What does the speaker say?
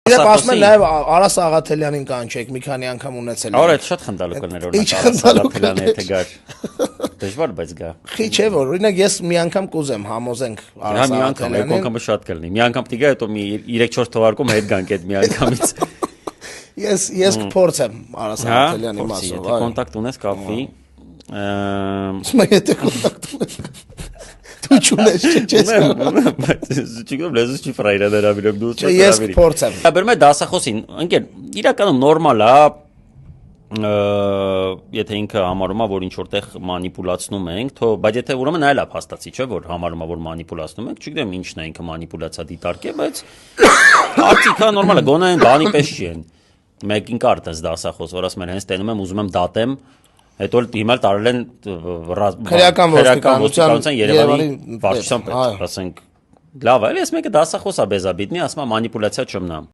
Իրենք ասում են նաև Արա Սաղաթելյանին կանչեք, մի քանի անգամ ունեցել են։ Արա, այդ շատ խնդալու կներ օրինակ Արա Սաղաթելյանը եթե գար։ Դժվար բայց գա։ Խի չէ որ օրինակ ես մի անգամ կուզեմ համոզենք Արա Սաղաթելյանին։ Մի անգամ շատ կլինի։ Մի անգամ պիտի գա, հետո մի 3-4 թվարկում հետ գանք այդ մի անգամից։ Ես կփորձեմ Արա Սաղաթելյանի մասով։ Եթե կոնտակտ ունես կապվի։ Սմա եթե կոնտակտ ունես։ Դու չունես չես։ Չգիտեմ լեզուս չի ֆրայրը դրավիրեմ դու չես։ Ես կփորձեմ։ Բերում է դասախոսին, ընկեր, իրականում նորմալ է, եթե ինքը համարում է, որ ինչ որտեղ մանիպուլացնում ենք, բայց եթե ուրեմն այլ է փաստացի, չէ՞ որ համարում է, որ մանիպուլացնում ենք, չգիտեմ ինչն է ինքը մանիպուլացիա դիտարկե, բայց արդյունքը նորմալ է, գոնե են բանի պես չի են։ Մեկին կարդ ես դասախոս, որ ասում են հենց տենում եմ, ուզում եմ դատեմ, հետո հիմա տարել են քրեական ոստիկանության Երևանի վարչության պետ, ասենք լավ է, ես մեկը դասախոս է բեզաբիտնի, ասում է մանիպուլացիա չմնա։